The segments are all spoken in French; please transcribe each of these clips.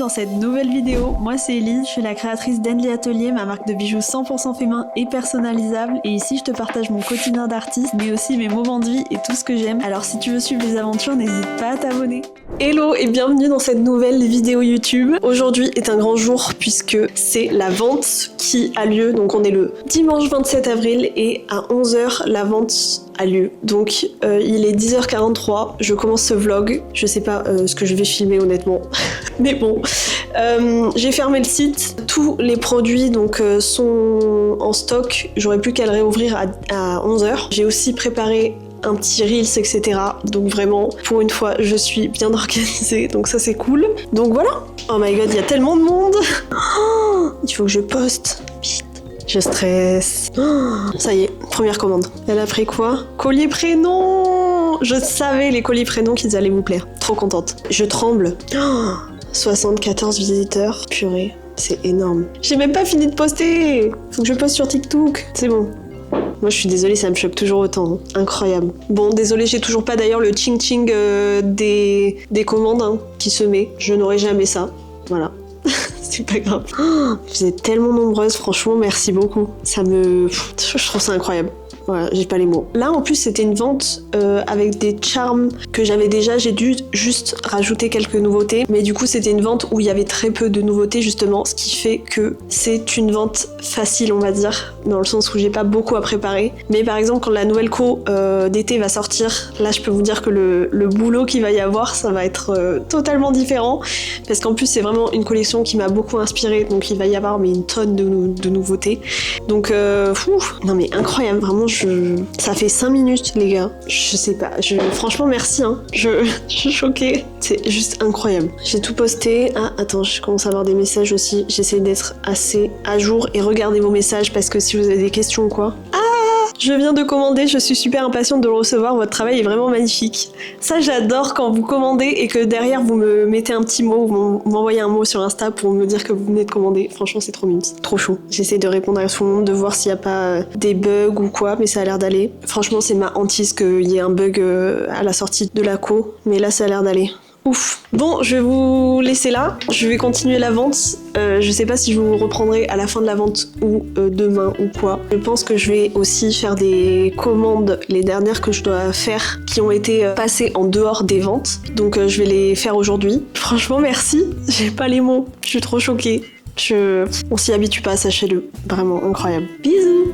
dans cette nouvelle vidéo. Moi c'est Elise, je suis la créatrice d'Enly Atelier, ma marque de bijoux 100% fait main et personnalisables. Et ici je te partage mon quotidien d'artiste, mais aussi mes moments de vie et tout ce que j'aime. Alors si tu veux suivre les aventures, n'hésite pas à t'abonner. Hello et bienvenue dans cette nouvelle vidéo YouTube. Aujourd'hui est un grand jour puisque c'est la vente qui a lieu. Donc on est le dimanche 27 avril et à 11h la vente a lieu. Donc il est 10h43, je commence ce vlog. Je sais pas ce que je vais filmer honnêtement. Mais bon, j'ai fermé le site. Tous les produits donc sont en stock. J'aurais plus qu'à le réouvrir à 11h. J'ai aussi préparé un petit reels, etc. Donc vraiment, pour une fois, je suis bien organisée. Donc ça, c'est cool. Donc voilà. Oh my god, il y a tellement de monde. Oh, il faut que je poste. Vite. Je stresse. Oh, ça y est, première commande. Elle a pris quoi? Collier prénom. Je savais les colliers prénoms qu'ils allaient vous plaire. Trop contente. Je tremble. Oh, 74 visiteurs. Purée, c'est énorme. J'ai même pas fini de poster. Faut que je poste sur TikTok. C'est bon. Moi je suis désolée, ça me choque toujours autant. Hein. Incroyable. Bon, désolée, j'ai toujours pas d'ailleurs le ching-ching des commandes qui se met. Je n'aurai jamais ça. Voilà. C'est pas grave. Oh, vous êtes tellement nombreuses, franchement, merci beaucoup. Je trouve ça incroyable. Voilà, j'ai pas les mots. Là, en plus, c'était une vente avec des charms que j'avais déjà. J'ai dû juste rajouter quelques nouveautés. Mais du coup, c'était une vente où il y avait très peu de nouveautés, justement. Ce qui fait que c'est une vente facile, on va dire. Dans le sens où j'ai pas beaucoup à préparer. Mais par exemple, quand la nouvelle co d'été va sortir, là, je peux vous dire que le boulot qu'il va y avoir, ça va être totalement différent. Parce qu'en plus, c'est vraiment une collection qui m'a beaucoup inspirée. Donc, il va y avoir une tonne de nouveautés. Donc, non mais incroyable, vraiment. Ça fait 5 minutes, les gars. Je sais pas. Franchement, merci. Hein. Je suis choquée. C'est juste incroyable. J'ai tout posté. Ah, attends, je commence à avoir des messages aussi. J'essaie d'être assez à jour et regardez vos messages parce que si vous avez des questions ou quoi. Ah! Je viens de commander, je suis super impatiente de le recevoir, votre travail est vraiment magnifique. Ça j'adore quand vous commandez et que derrière vous me mettez un petit mot, vous m'envoyez un mot sur Insta pour me dire que vous venez de commander. Franchement c'est trop mignon, c'est trop chaud. J'essaie de répondre à tout le monde, de voir s'il n'y a pas des bugs ou quoi, mais ça a l'air d'aller. Franchement c'est ma hantise qu'il y ait un bug à la sortie de la co, mais là ça a l'air d'aller. Ouf. Bon, je vais vous laisser là. Je vais continuer la vente. Je sais pas si je vous reprendrai à la fin de la vente ou demain ou quoi. Je pense que je vais aussi faire des commandes, les dernières que je dois faire, qui ont été passées en dehors des ventes. Donc je vais les faire aujourd'hui. Franchement, merci. J'ai pas les mots. Je suis trop choquée. On s'y habitue pas, sachez-le. Vraiment incroyable. Bisous.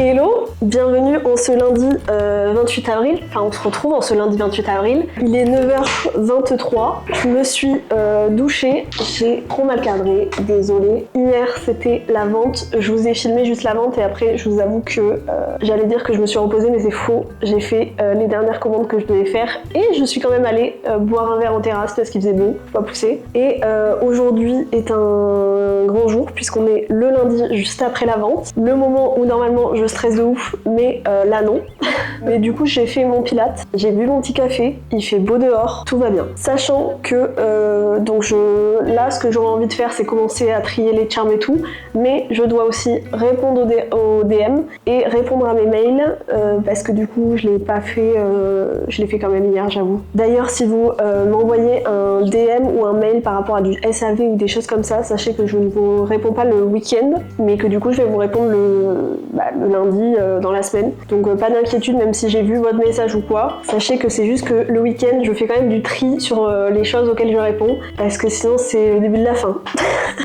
Hello, bienvenue en ce lundi 28 avril, enfin on se retrouve en ce lundi 28 avril. Il est 9h23, je me suis douchée, j'ai trop mal cadré, désolée. Hier c'était la vente, je vous ai filmé juste la vente et après je vous avoue que j'allais dire que je me suis reposée mais c'est faux. J'ai fait les dernières commandes que je devais faire et je suis quand même allée boire un verre en terrasse parce qu'il faisait beau, pas pousser. Et aujourd'hui est un grand jour puisqu'on est le lundi juste après la vente, le moment où normalement je stresse de ouf, mais là non. Mais du coup j'ai fait mon pilate, j'ai bu mon petit café, il fait beau dehors, tout va bien. Sachant que donc là ce que j'aurais envie de faire c'est commencer à trier les charms et tout, mais je dois aussi répondre aux DM et répondre à mes mails parce que du coup je l'ai pas fait, je l'ai fait quand même hier j'avoue. D'ailleurs si vous m'envoyez un DM ou un mail par rapport à du SAV ou des choses comme ça, sachez que je ne vous réponds pas le week-end, mais que du coup je vais vous répondre le lundi dans la semaine. Donc pas d'inquiétude même si j'ai vu votre message ou quoi. Sachez que c'est juste que le week-end je fais quand même du tri sur les choses auxquelles je réponds parce que sinon c'est le début de la fin.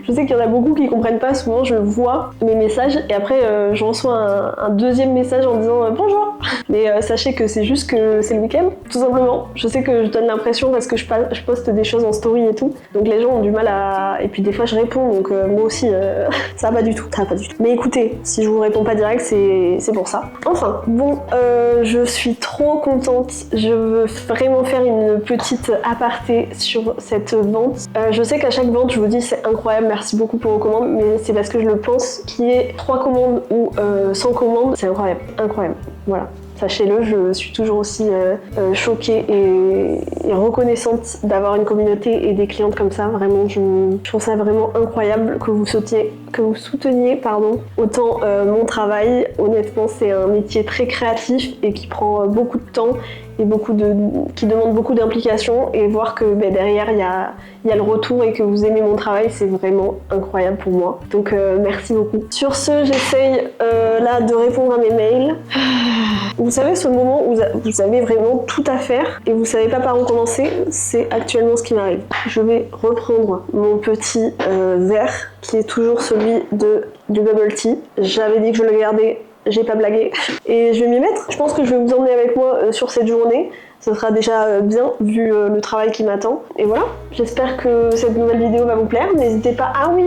Je sais qu'il y en a beaucoup qui comprennent pas, souvent je vois mes messages et après je reçois un deuxième message en disant bonjour. Mais sachez que c'est juste que c'est le week-end, tout simplement. Je sais que je donne l'impression parce que je poste des choses en story et tout, donc les gens ont du mal à... Et puis des fois je réponds, donc moi aussi ça va pas du tout, Mais écoutez, si je vous réponds pas direct, c'est pour ça. Enfin, bon, je suis trop contente. Je veux vraiment faire une petite aparté sur cette vente. Je sais qu'à chaque vente, je vous dis c'est incroyable, merci beaucoup pour vos commandes, mais c'est parce que je le pense. Qu'il y ait 3 commandes ou 100 commandes, c'est incroyable, incroyable. Voilà. sachez-le, je suis toujours aussi choquée et reconnaissante d'avoir une communauté et des clientes comme ça. Vraiment, je trouve ça vraiment incroyable que vous souteniez autant mon travail. Honnêtement, c'est un métier très créatif et qui prend beaucoup de temps et qui demande beaucoup d'implication, et voir que derrière il y a le retour et que vous aimez mon travail, c'est vraiment incroyable pour moi. Donc merci beaucoup. Sur ce, j'essaye là de répondre à mes mails. Vous savez, ce moment où vous avez vraiment tout à faire et vous savez pas par où commencer, c'est actuellement ce qui m'arrive. Je vais reprendre mon petit verre qui est toujours celui du bubble tea. J'avais dit que je le gardais. J'ai pas blagué. Et je vais m'y mettre. Je pense que je vais vous emmener avec moi sur cette journée. Ce sera déjà bien vu le travail qui m'attend. Et voilà, j'espère que cette nouvelle vidéo va vous plaire. N'hésitez pas... Ah oui,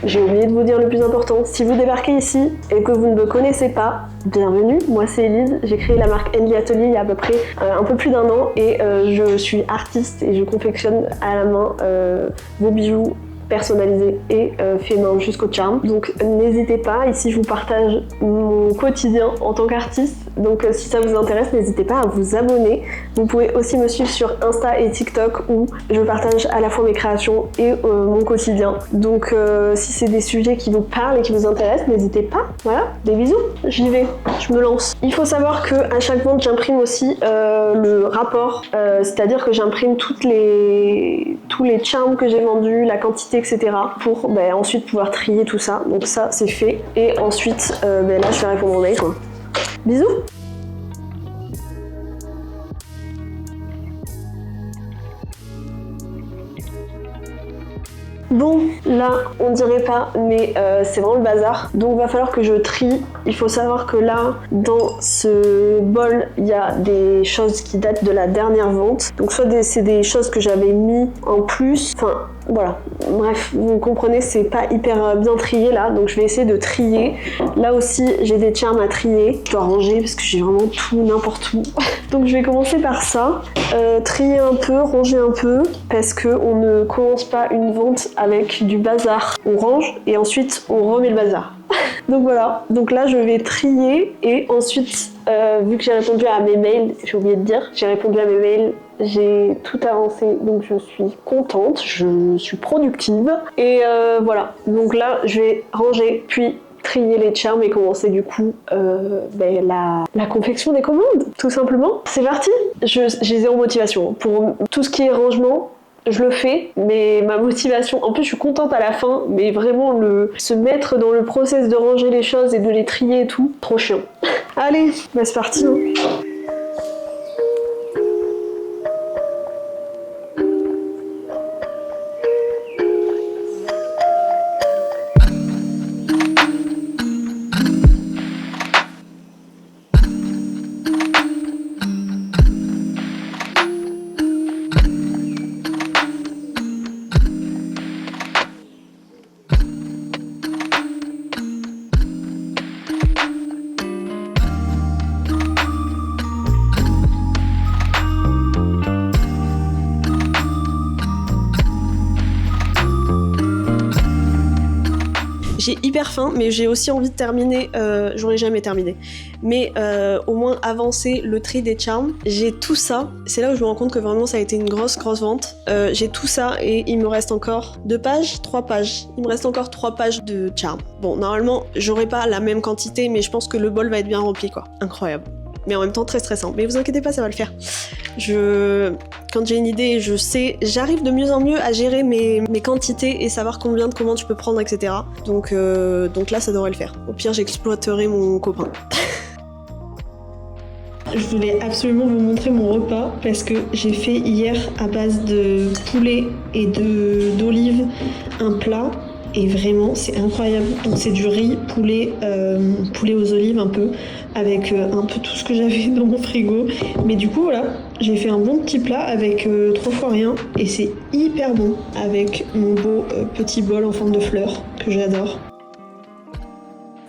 j'ai oublié de vous dire le plus important. Si vous débarquez ici et que vous ne me connaissez pas, bienvenue. Moi c'est Elise, j'ai créé la marque Henley Atelier il y a à peu près un peu plus d'1 an. Et je suis artiste et je confectionne à la main vos bijoux personnalisé et fait main jusqu'au charme. Donc n'hésitez pas, ici je vous partage mon quotidien en tant qu'artiste, donc si ça vous intéresse, n'hésitez pas à vous abonner. Vous pouvez aussi me suivre sur Insta et TikTok où je partage à la fois mes créations et mon quotidien. Donc si c'est des sujets qui vous parlent et qui vous intéressent, n'hésitez pas. Voilà, des bisous, j'y vais, je me lance. Il faut savoir que à chaque vente j'imprime aussi le rapport, c'est-à-dire que j'imprime tous les charms que j'ai vendus, la quantité, etc. pour ensuite pouvoir trier tout ça. Donc ça c'est fait. Et ensuite là je vais répondre au mail quoi. Bisous. Bon, là, on dirait pas, mais c'est vraiment le bazar. Donc, il va falloir que je trie. Il faut savoir que là, dans ce bol, il y a des choses qui datent de la dernière vente. Donc, soit c'est des choses que j'avais mis en plus. Enfin, voilà. Bref, vous comprenez, c'est pas hyper bien trié là. Donc, je vais essayer de trier. Là aussi, j'ai des charms à trier. Je dois ranger parce que j'ai vraiment tout n'importe où. Donc, je vais commencer par ça. Trier un peu, ranger un peu. Parce qu'on ne commence pas une vente avec du bazar. On range et ensuite on remet le bazar. Donc voilà, donc là je vais trier et ensuite vu que j'ai répondu à mes mails, j'ai oublié de dire, j'ai répondu à mes mails, j'ai tout avancé, donc je suis contente, je suis productive et voilà, donc là je vais ranger puis trier les charms et commencer du coup la confection des commandes, tout simplement. C'est parti. J'ai zéro motivation pour tout ce qui est rangement. Je le fais, mais ma motivation... En plus, je suis contente à la fin, mais vraiment, se mettre dans le process de ranger les choses et de les trier et tout, trop chiant. Allez, c'est parti. J'ai hyper faim, mais j'ai aussi envie de terminer, j'en ai jamais terminé, mais au moins avancer le tri des charms. J'ai tout ça, c'est là où je me rends compte que vraiment ça a été une grosse vente. J'ai tout ça et il me reste encore 2 pages, 3 pages. Il me reste encore 3 pages de charms. Bon, normalement, j'aurai pas la même quantité, mais je pense que le bol va être bien rempli, quoi. Incroyable. Mais en même temps très stressant. Mais vous inquiétez pas, ça va le faire. Quand j'ai une idée, je sais, j'arrive de mieux en mieux à gérer mes quantités et savoir combien de commandes je peux prendre, etc. Donc là, ça devrait le faire. Au pire, j'exploiterai mon copain. Je voulais absolument vous montrer mon repas parce que j'ai fait hier à base de poulet et d'olives un plat. Et vraiment, c'est incroyable. Donc c'est du riz, poulet aux olives un peu, avec un peu tout ce que j'avais dans mon frigo. Mais du coup, voilà, j'ai fait un bon petit plat avec 3 fois rien. Et c'est hyper bon, avec mon beau petit bol en forme de fleur, que j'adore.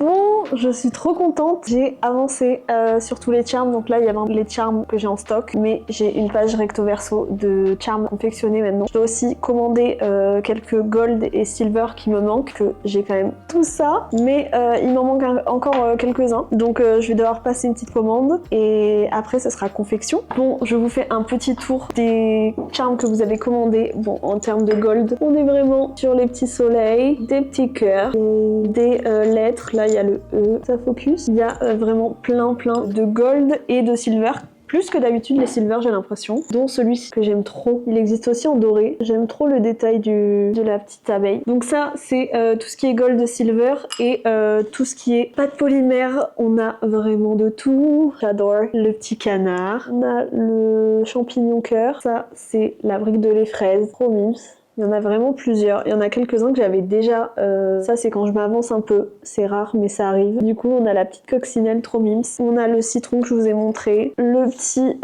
Bon, je suis trop contente. J'ai avancé sur tous les charms. Donc là, il y a vraiment les charms que j'ai en stock. Mais j'ai une page recto verso de charms confectionnés maintenant. Je dois aussi commander quelques gold et silver qui me manquent. Que j'ai quand même tout ça. Mais il m'en manque encore quelques-uns. Donc je vais devoir passer une petite commande. Et après, ça sera confection. Bon, je vous fais un petit tour des charms que vous avez commandés. Bon, en termes de gold, on est vraiment sur les petits soleils, des petits cœurs, des lettres. Là, il y a le E, ça focus. Il y a vraiment plein de gold et de silver. Plus que d'habitude les silver j'ai l'impression, dont celui que j'aime trop. Il existe aussi en doré, j'aime trop le détail de la petite abeille. Donc ça c'est tout ce qui est gold silver et tout ce qui est pâte polymère, on a vraiment de tout. J'adore le petit canard, on a le champignon cœur, ça c'est la brique de lait fraise, trop mimes. Il y en a vraiment plusieurs. Il y en a quelques-uns que j'avais déjà. Ça, c'est quand je m'avance un peu. C'est rare, mais ça arrive. Du coup, on a la petite coccinelle, trop mimes. On a le citron que je vous ai montré. Le petit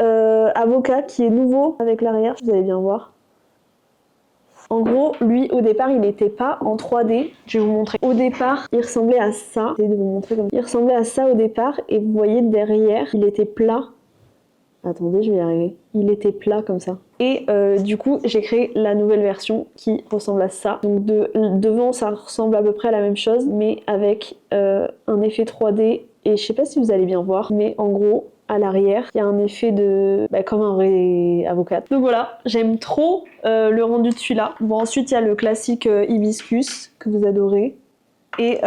avocat qui est nouveau avec l'arrière. Vous allez bien voir. En gros, lui, au départ, il n'était pas en 3D. Je vais vous montrer. Au départ, il ressemblait à ça. Je vais vous montrer comme ça. Il ressemblait à ça au départ. Et vous voyez, derrière, il était plat. Attendez, je vais y arriver. Il était plat comme ça. Et du coup, j'ai créé la nouvelle version qui ressemble à ça. Donc devant, ça ressemble à peu près à la même chose, mais avec un effet 3D. Et je sais pas si vous allez bien voir, mais en gros, à l'arrière, il y a un effet de... comme un vrai avocat. Donc voilà, j'aime trop le rendu de celui-là. Bon, ensuite, il y a le classique hibiscus que vous adorez. Et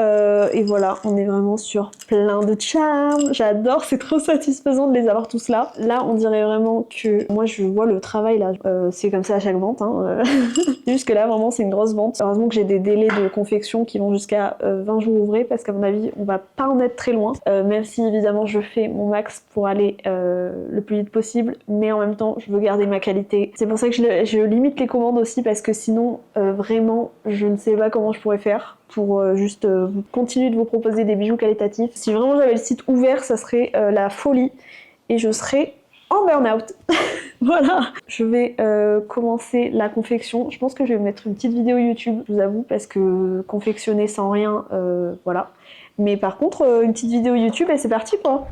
voilà, on est vraiment sur plein de charms. J'adore, c'est trop satisfaisant de les avoir tous là. Là, on dirait vraiment que moi je vois le travail là. C'est comme ça à chaque vente. Juste que là, vraiment, c'est une grosse vente. Heureusement que j'ai des délais de confection qui vont jusqu'à 20 jours ouvrés parce qu'à mon avis, on va pas en être très loin. Même si évidemment, je fais mon max pour aller le plus vite possible, mais en même temps, je veux garder ma qualité. C'est pour ça que je limite les commandes aussi parce que sinon, vraiment, je ne sais pas comment je pourrais faire pour juste continuer de vous proposer des bijoux qualitatifs. Si vraiment j'avais le site ouvert, ça serait la folie et je serais en burn-out. Voilà, je vais commencer la confection. Je pense que je vais mettre une petite vidéo YouTube, je vous avoue, parce que confectionner sans rien, voilà. Mais par contre, une petite vidéo YouTube et c'est parti quoi.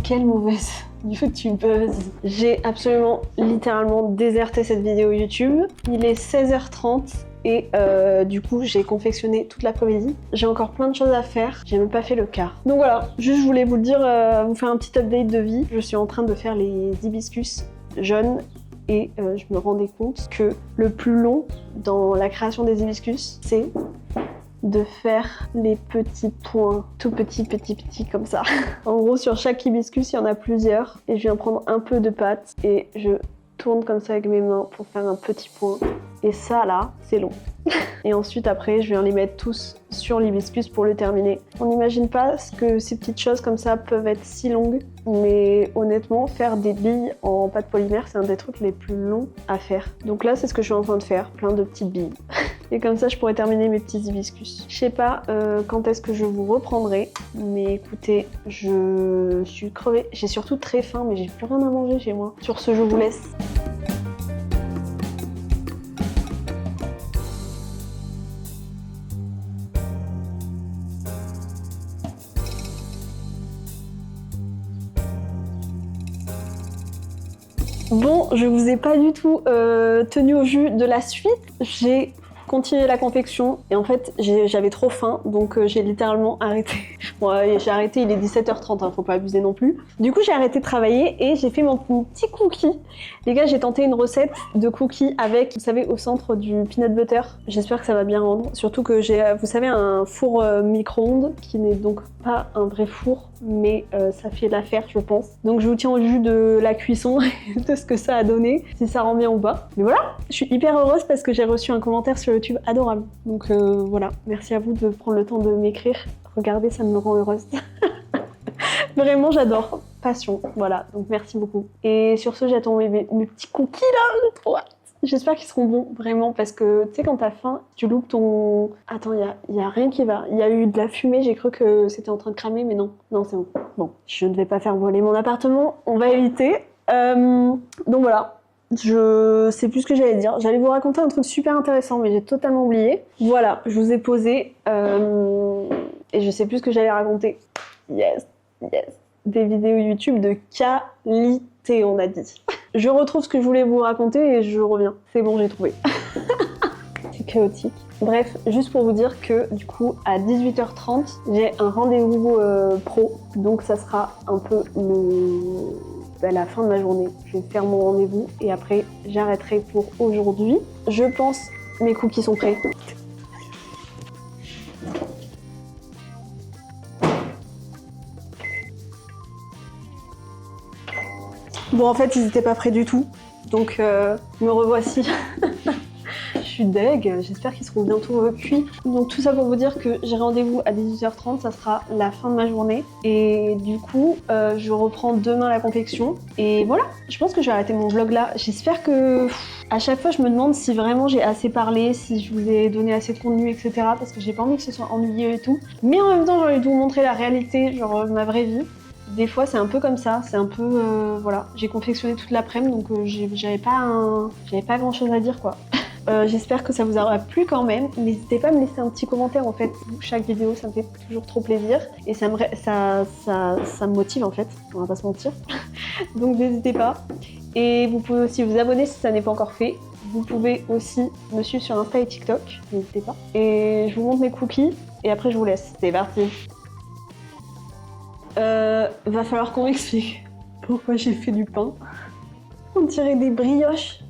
Quelle mauvaise youtubeuse. J'ai absolument littéralement déserté cette vidéo YouTube. Il est 16h30 et du coup j'ai confectionné toute l'après-midi. J'ai encore plein de choses à faire, j'ai même pas fait le quart. Donc voilà, juste je voulais vous le dire, vous faire un petit update de vie. Je suis en train de faire les hibiscus jaunes et je me rendais compte que le plus long dans la création des hibiscus, c'est de faire les petits points, tout petits comme ça. En gros, sur chaque hibiscus, il y en a plusieurs et je viens prendre un peu de pâte et je tourne comme ça avec mes mains pour faire un petit point. Et ça là, c'est long. Et ensuite après, je viens les mettre tous sur l'hibiscus pour le terminer. On n'imagine pas que ces petites choses comme ça peuvent être si longues, mais honnêtement, faire des billes en pâte polymère, c'est un des trucs les plus longs à faire. Donc là, c'est ce que je suis en train de faire, plein de petites billes. Et comme ça, je pourrais terminer mes petits hibiscus. Je sais pas quand est-ce que je vous reprendrai, mais écoutez, je suis crevée. J'ai surtout très faim, mais j'ai plus rien à manger chez moi. Sur ce, je vous laisse. Bon, je vous ai pas du tout tenu au jus de la suite. J'ai continué la confection et en fait j'avais trop faim donc j'ai littéralement arrêté. Bon, j'ai arrêté, il est 17h30, hein, faut pas abuser non plus. Du coup j'ai arrêté de travailler et j'ai fait mon petit cookie. Les gars, j'ai tenté une recette de cookie avec, vous savez, au centre du peanut butter. J'espère que ça va bien rendre. Surtout que j'ai, vous savez, un four micro-ondes qui n'est donc pas un vrai four, mais ça fait l'affaire, je pense. Donc je vous tiens au jus de la cuisson et de ce que ça a donné, si ça rend bien ou pas. Mais voilà, je suis hyper heureuse parce que j'ai reçu un commentaire sur YouTube adorable. Donc voilà, merci à vous de prendre le temps de m'écrire. Regardez, ça me rend heureuse. Vraiment, j'adore. Passion, voilà. Donc merci beaucoup. Et sur ce, j'attends mes petits cookies là, j'ai trop hâte. J'espère qu'ils seront bons, vraiment, parce que tu sais, quand t'as faim, tu loupes ton... Attends, il y a rien qui va. Il y a eu de la fumée, j'ai cru que c'était en train de cramer, mais non. Non, c'est bon. Bon, je ne vais pas faire voler mon appartement, on va éviter. Donc voilà, je sais plus ce que j'allais dire. J'allais vous raconter un truc super intéressant, mais j'ai totalement oublié. Voilà, je vous ai posé et je sais plus ce que j'allais raconter. Yes. Des vidéos YouTube de qualité, on a dit. Je retrouve ce que je voulais vous raconter et je reviens. C'est bon, j'ai trouvé. C'est chaotique. Bref, juste pour vous dire que du coup, à 18h30, j'ai un rendez-vous pro. Donc ça sera un peu la fin de ma journée. Je vais faire mon rendez-vous et après, j'arrêterai pour aujourd'hui. Je pense mes cookies sont prêts. Bon, en fait, ils étaient pas prêts du tout. Donc, me revoici. Je suis deg, j'espère qu'ils seront bientôt cuits. Donc tout ça pour vous dire que j'ai rendez-vous à 18h30, ça sera la fin de ma journée. Et du coup, je reprends demain la confection. Et voilà, je pense que je vais arrêter mon vlog là. J'espère que... À chaque fois, je me demande si vraiment j'ai assez parlé, si je vous ai donné assez de contenu, etc. Parce que j'ai pas envie que ce soit ennuyeux et tout. Mais en même temps, j'ai envie de vous montrer la réalité, genre ma vraie vie. Des fois, c'est un peu comme ça, c'est un peu... voilà, j'ai confectionné toute l'après-midi, donc j'avais pas grand-chose à dire, quoi. J'espère que ça vous aura plu quand même. N'hésitez pas à me laisser un petit commentaire en fait. Chaque vidéo, ça me fait toujours trop plaisir. Et ça me motive en fait, on va pas se mentir. Donc n'hésitez pas. Et vous pouvez aussi vous abonner si ça n'est pas encore fait. Vous pouvez aussi me suivre sur Insta et TikTok, n'hésitez pas. Et je vous montre mes cookies et après je vous laisse. C'est parti. Va falloir qu'on m'explique pourquoi j'ai fait du pain. On dirait des brioches.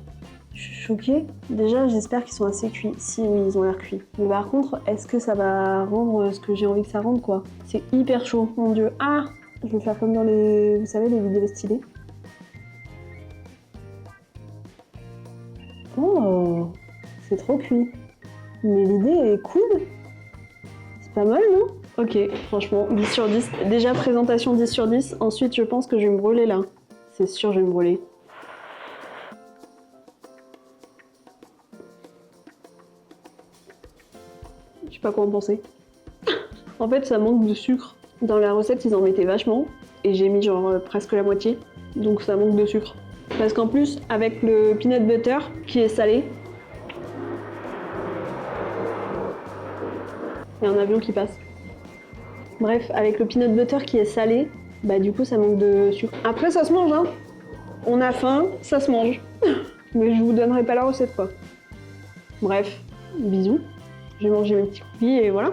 Je suis choquée. Déjà, j'espère qu'ils sont assez cuits. Si, oui, ils ont l'air cuits. Mais par contre, est-ce que ça va rendre ce que j'ai envie que ça rende, quoi? C'est hyper chaud, mon dieu. Ah! Je vais faire comme dans les... Vous savez, les vidéos stylées. Oh! C'est trop cuit. Mais l'idée est cool. C'est pas mal, non? Ok, franchement, 10 sur 10. Déjà, présentation 10 sur 10. Ensuite, je pense que je vais me brûler, là. C'est sûr, je vais me brûler. Je sais pas quoi en penser. En fait, ça manque de sucre. Dans la recette, ils en mettaient vachement. Et j'ai mis genre presque la moitié. Donc ça manque de sucre. Parce qu'en plus, avec le peanut butter qui est salé, il y a un avion qui passe. Bref, avec le peanut butter qui est salé, bah du coup ça manque de sucre. Après ça se mange, hein. On a faim, ça se mange. Mais je vous donnerai pas la recette, quoi. Bref, bisous. Je vais manger mes petits cookies et voilà.